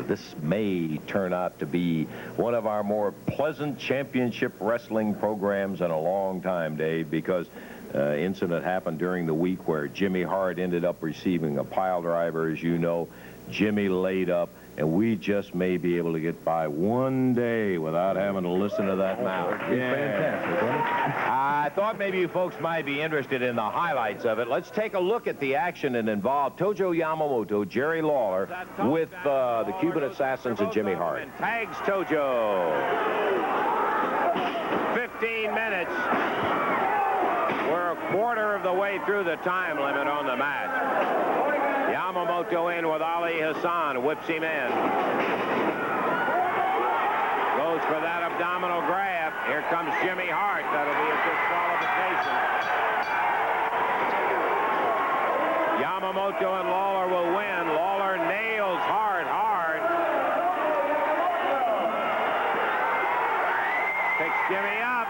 this may turn out to be one of our more pleasant championship wrestling programs in a long time, Dave, because incident happened during the week where Jimmy Hart ended up receiving a pile driver, as you know. Jimmy laid up, and we just may be able to get by one day without having to listen to that mouth. Yeah. Fantastic, wasn't it? I thought maybe you folks might be interested in the highlights of it. Let's take a look at the action that involved Tojo Yamamoto, Jerry Lawler, with the Cuban Assassins and Jimmy Hart. Tags Tojo. 15 minutes. We're a quarter of the way through the time limit on the match. Yamamoto in with Ali Hassan, whips him in. Goes for that abdominal grab. Here comes Jimmy Hart. That'll be a disqualification. Yamamoto and Lawler will win. Lawler nails Hart hard. Picks Jimmy up.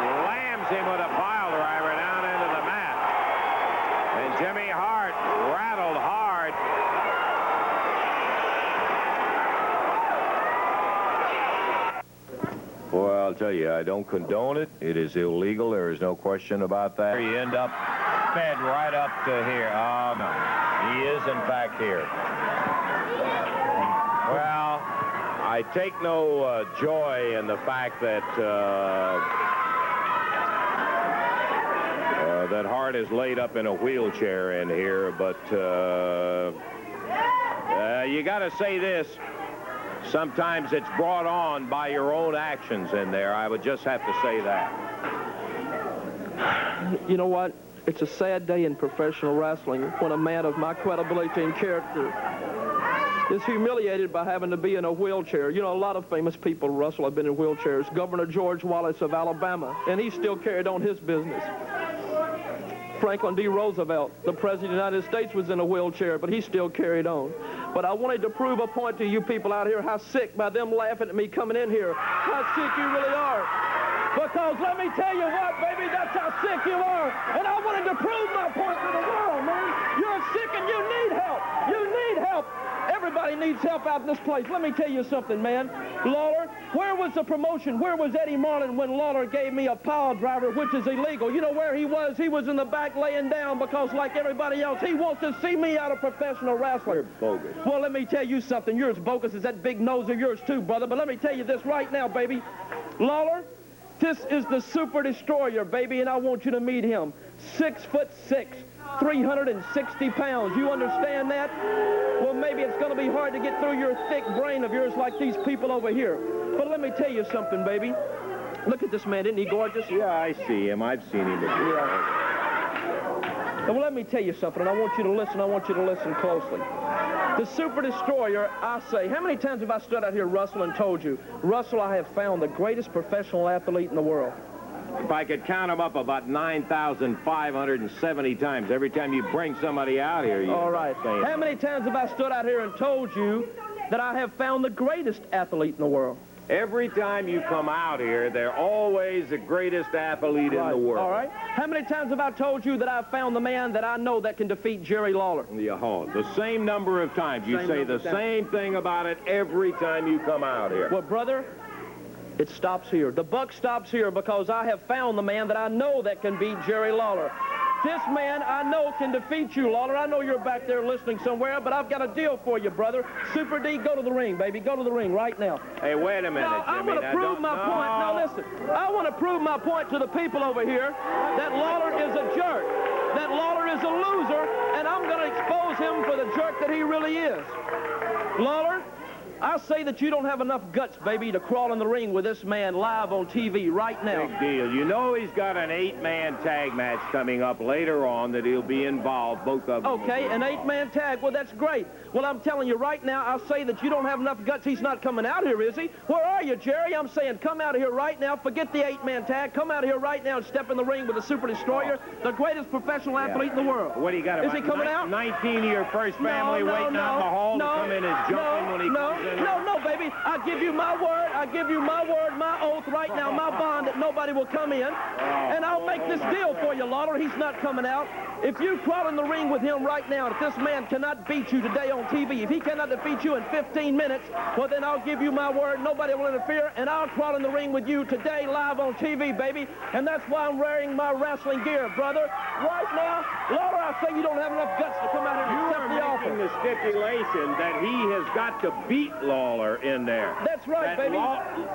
Slams him with a pile driver down into the mat. And Jimmy Hart rattled hard. Well, I'll tell you, I don't condone it. It is illegal. There is no question about that. You end up fed right up to here. Oh, no. He is, in fact, here. Well, I take no joy in the fact that that Hart is laid up in a wheelchair in here, but you got to say this. Sometimes it's brought on by your own actions in there. I would just have to say that. You know what? It's a sad day in professional wrestling when a man of my credibility and character is humiliated by having to be in a wheelchair. You know, a lot of famous people wrestle have been in wheelchairs. Governor George Wallace of Alabama, and he still carried on his business. Franklin D. Roosevelt, the President of the United States, was in a wheelchair, but he still carried on. But I wanted to prove a point to you people out here how sick, by them laughing at me coming in here, how sick you really are. Because let me tell you what, baby, that's how sick you are. And I wanted to prove my point to the world, man. You're sick and you need help. You need help. Everybody needs help out in this place. Let me tell you something, man. Lawler, where was the promotion? Where was Eddie Marlin when Lawler gave me a pile driver, which is illegal? You know where he was? He was in the back laying down because, like everybody else, he wants to see me out of professional wrestling. You're bogus. Well, let me tell you something. You're as bogus as that big nose of yours, too, brother. But let me tell you this right now, baby. Lawler, this is the Super Destroyer, baby, and I want you to meet him. 6'6", 360 pounds. You understand that? Well, maybe it's going to be hard to get through your thick brain of yours like these people over here. But let me tell you something, baby. Look at this man. Isn't he gorgeous? Yeah, I see him. I've seen him before. Yeah. Well, let me tell you something, and I want you to listen. I want you to listen closely. The Super Destroyer, I say, how many times have I stood out here, Russell, and told you, Russell, I have found the greatest professional athlete in the world? If I could count them up, about 9,570 times. Every time you bring somebody out here, you... All right. How many times have I stood out here and told you that I have found the greatest athlete in the world? Every time you come out here, they're always the greatest athlete in the world. All right. How many times have I told you that I've found the man that I know that can defeat Jerry Lawler? The same number of times. You say the same thing about it every time you come out here. Well, brother, it stops here. The buck stops here because I have found the man that I know that can beat Jerry Lawler. This man I know can defeat you, Lawler. I know you're back there listening somewhere, but I've got a deal for you, brother. Super D, go to the ring, baby. Go to the ring right now. Hey, wait a minute, no, I want to prove my point. Now, listen. I want to prove my point to the people over here that Lawler is a jerk, that Lawler is a loser, and I'm going to expose him for the jerk that he really is. Lawler, I say that you don't have enough guts, baby, to crawl in the ring with this man live on TV right now. Big deal. You know he's got an 8-man tag match coming up later on that he'll be involved, both of them. Okay, an 8-man tag. Well, that's great. Well, I'm telling you right now, I'll say that you don't have enough guts. He's not coming out here, is he? Where are you, Jerry? I'm saying come out of here right now. Forget the 8-man tag. Come out of here right now and step in the ring with the Super Destroyer, the greatest professional athlete in the world. What do you got? Is he coming out? 19 of your first family waiting out in the hall to come in as jumping when he comes No, baby. I give you my word. I give you my word, my oath right now, my bond that nobody will come in. And I'll make this deal for you, Lawler. He's not coming out. If you crawl in the ring with him right now, if this man cannot beat you today on TV, if he cannot defeat you in 15 minutes, well, then I'll give you my word. Nobody will interfere, and I'll crawl in the ring with you today live on TV, baby. And that's why I'm wearing my wrestling gear, brother. Right now, Lawler, I say you don't have enough guts to come out here and accept the offer. The stipulation that he has got to beat Lawler in there. That's right, baby.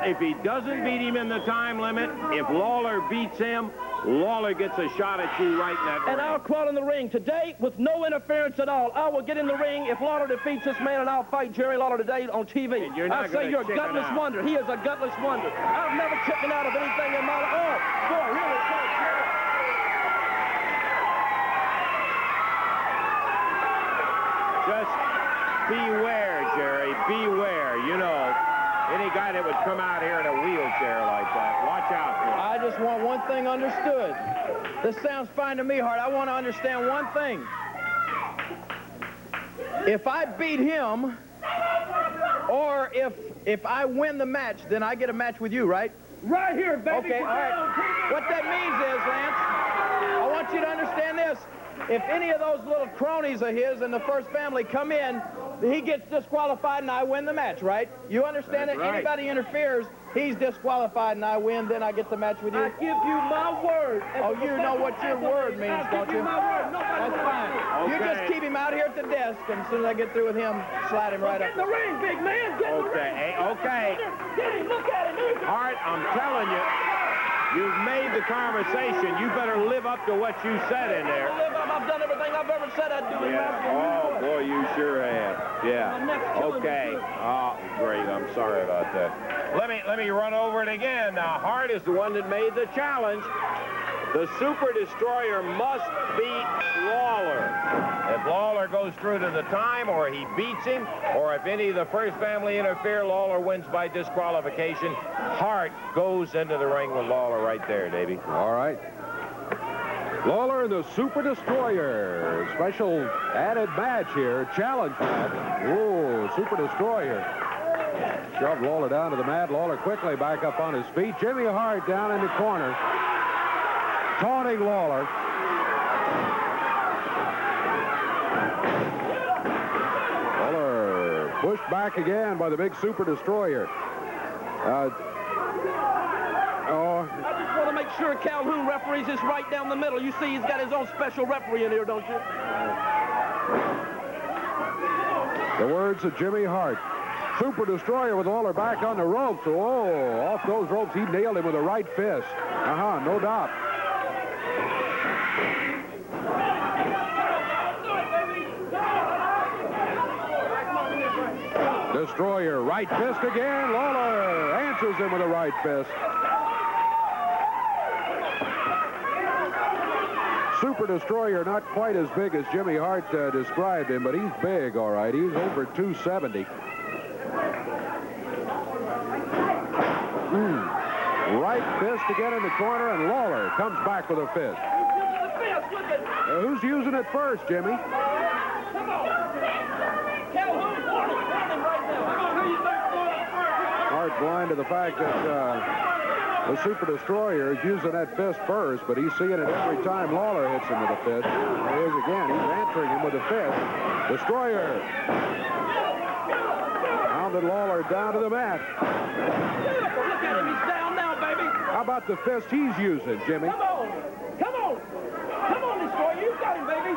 If he doesn't beat him in the time limit, if Lawler beats him, Lawler gets a shot at you right in that ring. And I'll crawl in the ring today with no interference at all. I will get in the ring if Lawler defeats this man, and I'll fight Jerry Lawler today on TV. I say you're a gutless wonder. He is a gutless wonder. I've never chickened out of anything in my life. Oh, boy, here it comes. Just beware, Jerry, beware. You know, any guy that would come out here in a wheelchair like that, watch out for him. I just want one thing understood. This sounds fine to me, Hart. I want to understand one thing. If I beat him, or if I win the match, then I get a match with you, right? Right here, baby. Okay, all right. What that means is, Lance, I want you to understand this. If any of those little cronies of his in the First Family come in, he gets disqualified and I win the match, right? You understand that? Right. Anybody interferes, he's disqualified and I win, then I get the match with you? I give you my word. Oh, you know what your word means, don't you? That's fine. You just keep him out here at the desk, and as soon as I get through with him, slide him right up. Get in the ring, big man. Get in the ring. Okay. Get him. Look at him. Hart, I'm telling you, you've made the conversation. You better live up to what you said in there. I've done everything I've ever said I'd do. Oh, boy, you sure have. Yeah. Okay. Oh, great. I'm sorry about that. Let me run over it again. Now, Hart is the one that made the challenge. The Super Destroyer must beat Lawler. If Lawler goes through to the time, or he beats him, or if any of the First Family interfere, Lawler wins by disqualification. Hart goes into the ring with Lawler right there, Davey. All right. Lawler and the Super Destroyer. Special added match here. Challenge match. Ooh, Super Destroyer. Shoved Lawler down to the mat. Lawler quickly back up on his feet. Jimmy Hart down in the corner, taunting Lawler. Lawler pushed back again by the big Super Destroyer. I just want to make sure Calhoun referees this right down the middle. You see he's got his own special referee in here, don't you? The words of Jimmy Hart. Super Destroyer with Lawler back on the ropes. Oh, off those ropes, he nailed him with a right fist. No doubt. Destroyer, right fist again. Lawler answers him with a right fist. Super Destroyer not quite as big as Jimmy Hart described him, but he's big, all right. He's over 270. Right fist again in the corner, and Lawler comes back with a fist. Who's using it first, Jimmy? Hart blind to the fact that the Super Destroyer is using that fist first, but he's seeing it every time Lawler hits him with a fist. There he is again. He's answering him with a fist. Destroyer pounded Lawler down to the mat. Look at him. He's down now, baby. How about the fist he's using, Jimmy? Come on. Come on. Come on, Destroyer. You got him, baby.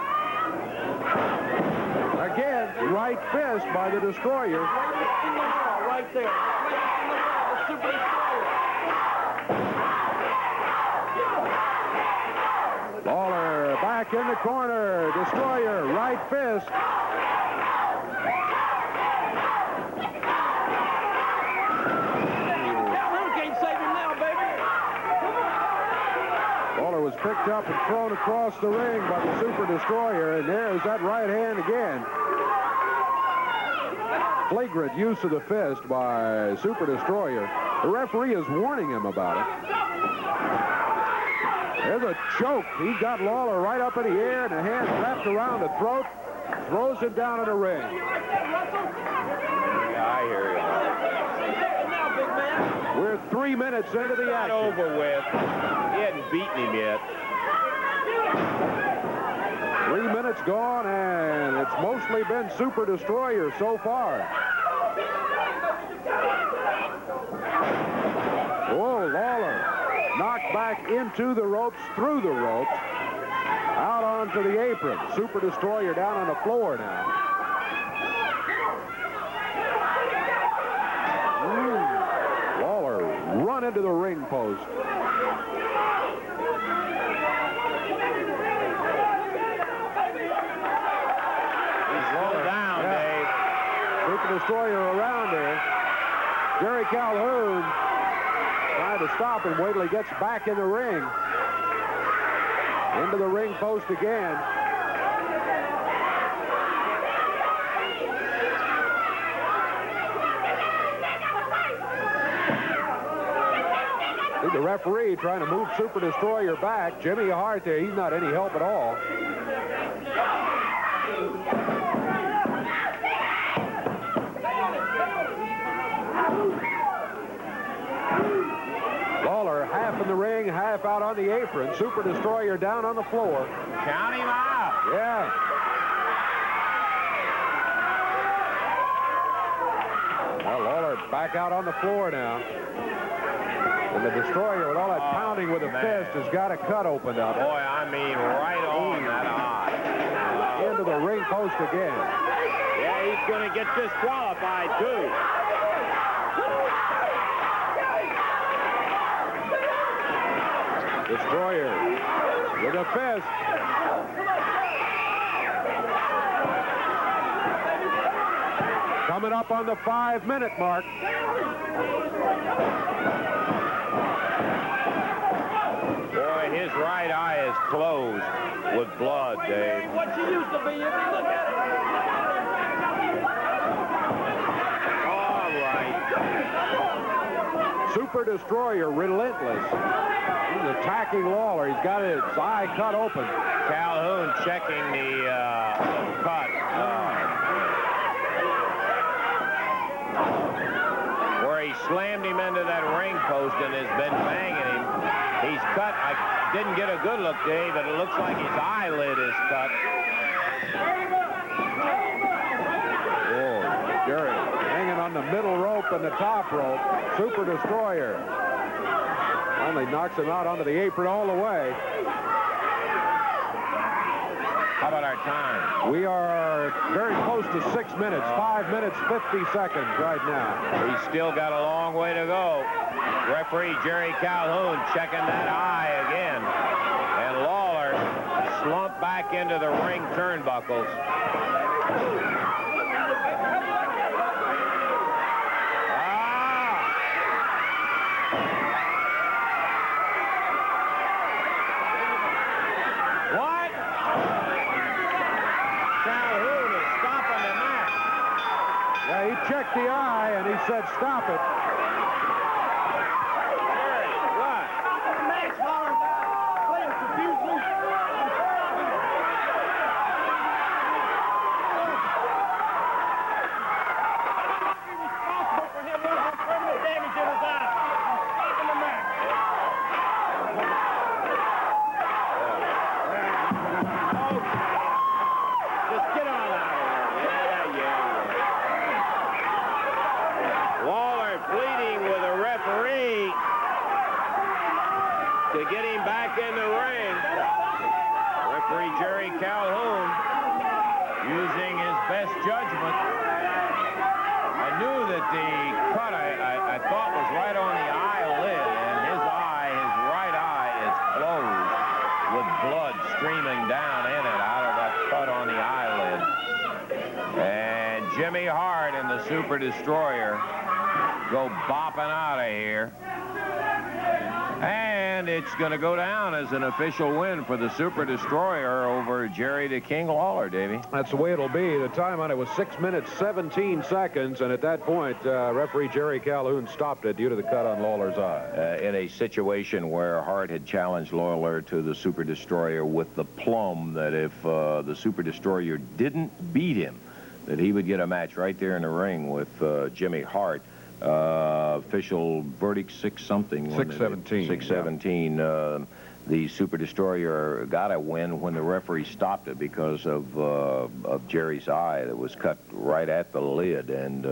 Again, right fist by the Destroyer. Right there. The Super Destroyer. Lawler back in the corner. Destroyer, right fist. Calhoun can't save him now, baby. Lawler was picked up and thrown across the ring by the Super Destroyer, and there's that right hand again. Flagrant use of the fist by Super Destroyer. The referee is warning him about it. There's a choke. He got Lawler right up in the air, and the hand wrapped around the throat, throws him down in the ring. Yeah, I hear you. We're 3 minutes into the Not action. over with. He hadn't beaten him yet. 3 minutes gone, and it's mostly been Super Destroyer so far. Oh, Lawler knocked back into the ropes, through the ropes, out onto the apron. Super Destroyer down on the floor now. Lawler run into the ring post. Down, Dave. Super Destroyer around here. Jerry Calhoun trying to stop him. Wait till he gets back in the ring. Into the ring post again. See the referee trying to move Super Destroyer back. Jimmy Hart there, he's not any help at all. Lawler half in the ring, half out on the apron. Super Destroyer down on the floor. Count him out. Yeah. Well, Lawler back out on the floor now. And the Destroyer, with all that pounding with a fist, has got a cut opened up. Boy, I mean, right on that eye. Into the ring post again. Yeah, he's going to get disqualified, too. Destroyer with a fist. Coming up on the 5-minute mark. Boy, his right eye is closed with blood, Dave. What you used to be, if you look at it. All right. Super Destroyer, relentless. He's attacking Lawler. He's got his eye cut open. Calhoun checking the cut. Where he slammed him into that ring post and has been banging him. He's cut. I didn't get a good look, Dave, but it looks like his eyelid is cut. Oh, Jerry hanging on the middle rope and the top rope. Super Destroyer finally knocks him out onto the apron all the way. How about our time? We are very close to 6 minutes. 5 minutes, 50 seconds right now. He's still got a long way to go. Referee Jerry Calhoun checking that eye again. And Lawler slumped back into the ring turnbuckles. What? Calhoun is stopping the match. Yeah, he checked the eye and he said, stop it. What? Max Lawler, playing confusing. Responsible for him losing permanent damage in his eye. Stopping the match. Just get on out of here. Yeah. Lawler pleading with a referee to get him back in the ring. Referee Jerry Calhoun using his best judgment. I knew that the cut I thought was right on the eyelid, and his right eye is closed with blood streaming down in it out of that cut on the eyelid. And Jimmy Hart and the Super Destroyer go bopping out of here. And it's going to go down as an official win for the Super Destroyer over Jerry the King Lawler, Davey. That's the way it'll be. The time on it was 6 minutes, 17 seconds. And at that point, referee Jerry Calhoun stopped it due to the cut on Lawler's eye. In a situation where Hart had challenged Lawler to the Super Destroyer with the plum that if the Super Destroyer didn't beat him, that he would get a match right there in the ring with Jimmy Hart. Official verdict 6-something. 6-17. 6-17. The Super Destroyer got a win when the referee stopped it because of Jerry's eye that was cut right at the lid. And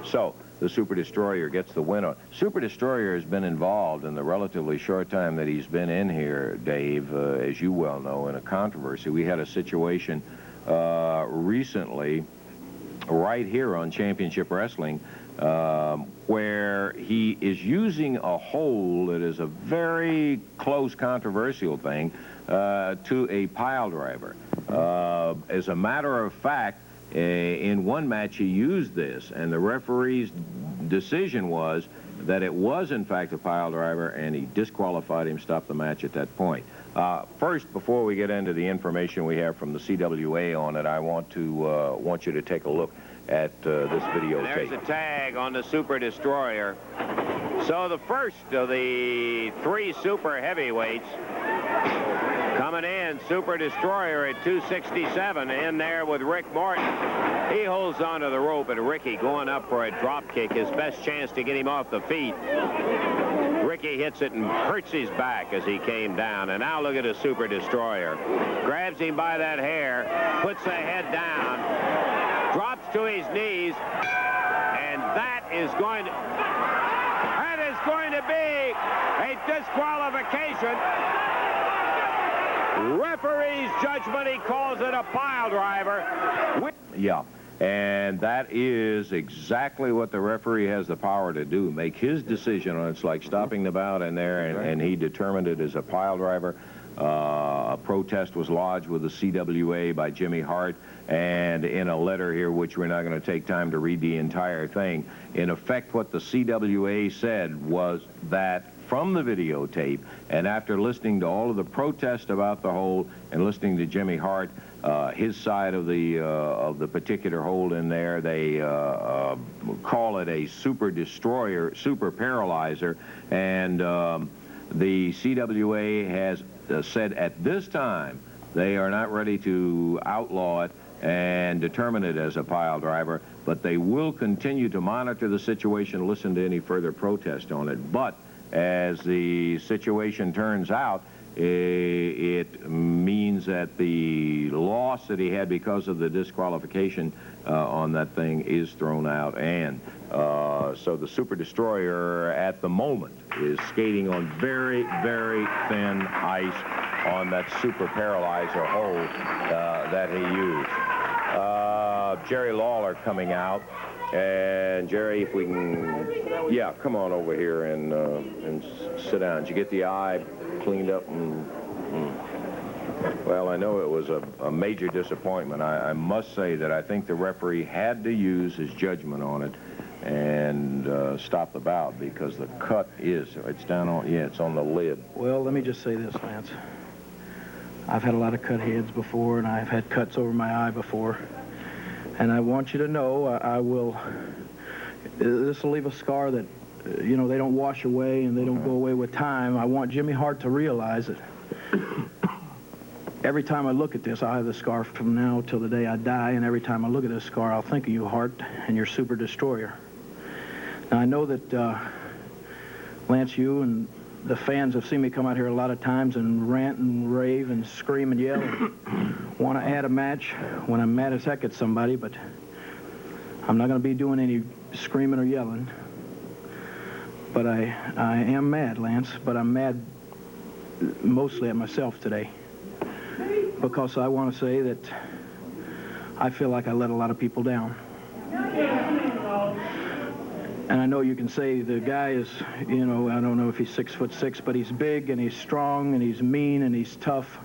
so the Super Destroyer gets the win. Super Destroyer has been involved in the relatively short time that he's been in here, Dave, as you well know, in a controversy. We had a situation recently right here on Championship Wrestling where he is using a hold that is a very close controversial thing to a pile driver. As a matter of fact, in one match he used this, and the referee's decision was that it was in fact a pile driver, and he disqualified him, stopped the match at that point. First, before we get into the information we have from the CWA on it, I want you to take a look at this videotape. There's a tag on the Super Destroyer. So the first of the 3 super heavyweights coming in, Super Destroyer at 267, in there with Rick Morton. He holds onto the rope, and Ricky going up for a drop kick, his best chance to get him off the feet. Ricky hits it and hurts his back as he came down. And now look at the Super Destroyer. Grabs him by that hair, puts the head down, drops to his knees, and that is going to be a disqualification. Referee's judgment, he calls it a pile driver. Yeah, and that is exactly what the referee has the power to do, make his decision on it. It's like stopping the bout in there, and he determined it as a pile driver. A protest was lodged with the CWA by Jimmy Hart, and in a letter here, which we're not going to take time to read the entire thing, in effect what the CWA said was that from the videotape, and after listening to all of the protest about the hold and listening to Jimmy Hart, his side of the particular hold in there, they call it a Super Destroyer, Super Paralyzer, and the CWA has said at this time they are not ready to outlaw it and determine it as a pile driver, but they will continue to monitor the situation, listen to any further protest on it. But as the situation turns out, it means that the loss that he had because of the disqualification on that thing is thrown out, and so the Super Destroyer at the moment is skating on very, very thin ice on that Super Paralyzer hold that he used. Jerry Lawler coming out. And Jerry, if we can, yeah, come on over here and sit down. Did you get the eye cleaned up? Well, I know it was a major disappointment. I must say that I think the referee had to use his judgment on it and stop the bout, because the cut it's down on, yeah, it's on the lid. Well, let me just say this, Lance. I've had a lot of cut heads before, and I've had cuts over my eye before. And I want you to know, this will leave a scar that, you know, they don't wash away and they don't go away with time. I want Jimmy Hart to realize that every time I look at this, I'll have the scar from now till the day I die, and every time I look at this scar, I'll think of you, Hart, and your Super Destroyer. Now, I know that, Lance, you and the fans have seen me come out here a lot of times and rant and rave and scream and yell and want to add a match when I'm mad as heck at somebody, but I'm not going to be doing any screaming or yelling. But I am mad, Lance, but I'm mad mostly at myself today, because I want to say that I feel like I let a lot of people down. And I know you can say the guy is, you know, I don't know if he's 6'6", but he's big and he's strong and he's mean and he's tough.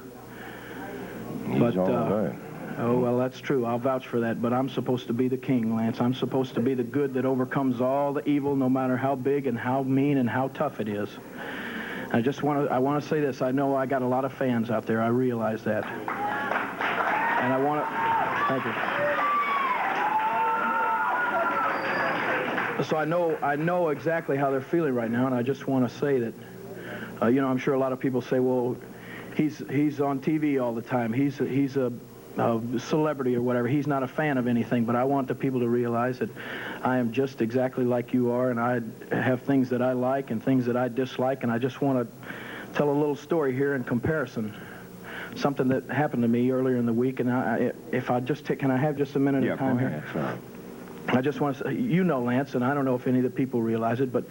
He's all right. Oh, well, that's true. I'll vouch for that. But I'm supposed to be the king, Lance. I'm supposed to be the good that overcomes all the evil, no matter how big and how mean and how tough it is. I want to say this. I know I got a lot of fans out there. I realize that. And I want to, thank you. So I know exactly how they're feeling right now, and I just want to say that, you know, I'm sure a lot of people say, well, he's on TV all the time. He's a celebrity or whatever. He's not a fan of anything, but I want the people to realize that I am just exactly like you are, and I have things that I like and things that I dislike, and I just want to tell a little story here in comparison. Something that happened to me earlier in the week, and if I just can I have just a minute of time here? Sure. I just want to say, you know, Lance, and I don't know if any of the people realize it, but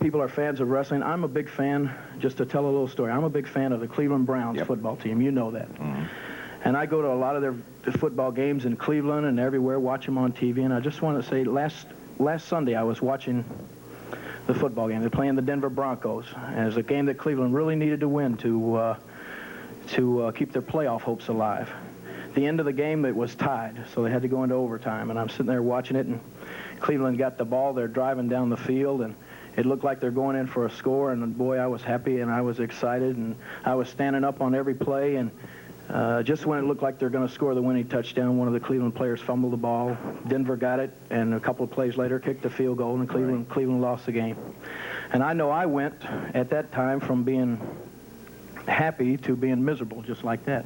people are fans of wrestling. I'm a big fan, just to tell a little story, I'm a big fan of the Cleveland Browns football team. You know that. Mm-hmm. And I go to a lot of their football games in Cleveland and everywhere, watch them on TV, and I just want to say last Sunday I was watching the football game. They're playing the Denver Broncos, and it was a game that Cleveland really needed to win to keep their playoff hopes alive. At the end of the game, it was tied, so they had to go into overtime, and I'm sitting there watching it, and Cleveland got the ball. They're driving down the field, and it looked like they're going in for a score, and boy, I was happy, and I was excited, and I was standing up on every play, and just when it looked like they're going to score the winning touchdown, one of the Cleveland players fumbled the ball. Denver got it, and a couple of plays later kicked a field goal, and Cleveland lost the game. And I know I went, at that time, from being happy to being miserable, just like that.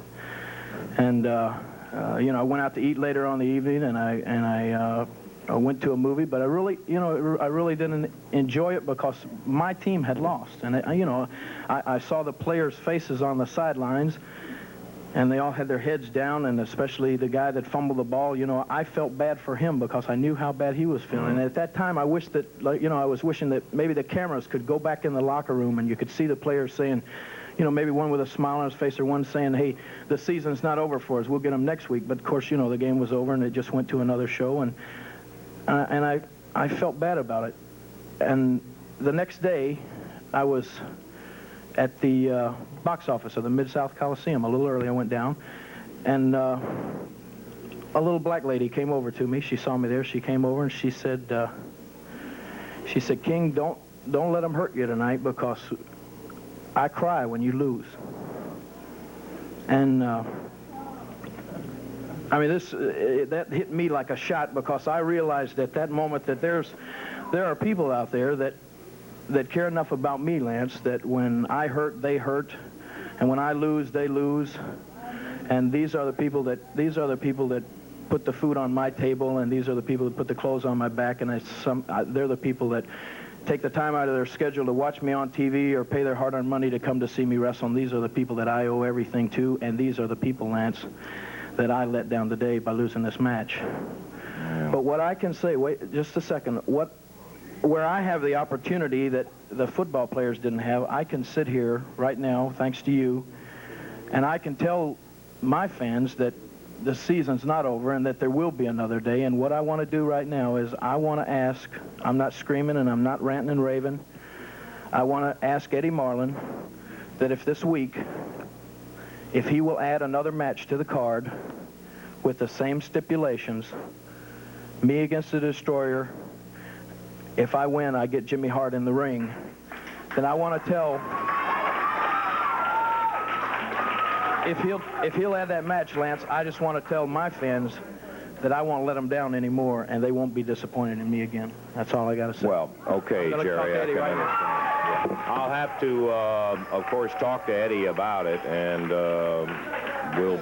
And you know, I went out to eat later on the evening, and I went to a movie, but I really didn't enjoy it because my team had lost, and you know, I saw the players' faces on the sidelines, and they all had their heads down, and especially the guy that fumbled the ball. You know, I felt bad for him because I knew how bad he was feeling. And at that time, I wished that, you know, I was wishing that maybe the cameras could go back in the locker room and you could see the players saying, you know, maybe one with a smile on his face or one saying, hey, the season's not over for us. We'll get them next week. But, of course, you know, the game was over, and it just went to another show. And I felt bad about it. And the next day, I was at the box office of the Mid-South Coliseum. A little early, I went down. And a little black lady came over to me. She saw me there. She came over, and she said, King, don't let them hurt you tonight because I cry when you lose. And I mean, that hit me like a shot because I realized at that moment that there are people out there that care enough about me, Lance, that when I hurt, they hurt, and when I lose, they lose. And these are the people that put the food on my table, and these are the people that put the clothes on my back, and they're the people that take the time out of their schedule to watch me on TV or pay their hard-earned money to come to see me wrestle. And these are the people that I owe everything to, and these are the people, Lance, that I let down today by losing this match. Yeah. But what I can say, wait just a second, where I have the opportunity that the football players didn't have, I can sit here right now, thanks to you, and I can tell my fans that the season's not over and that there will be another day. And what I want to do right now is I want to ask, I'm not screaming and I'm not ranting and raving, I want to ask Eddie Marlin that if this week, if he will add another match to the card with the same stipulations, me against the Destroyer, if I win, I get Jimmy Hart in the ring, then I want to tell, if he'll add that match, Lance, I just want to tell my fans that I won't let them down anymore, and they won't be disappointed in me again. That's all I got to say. Well, okay, Jerry, I can understand. Yeah. I'll have to, of course, talk to Eddie about it, and we'll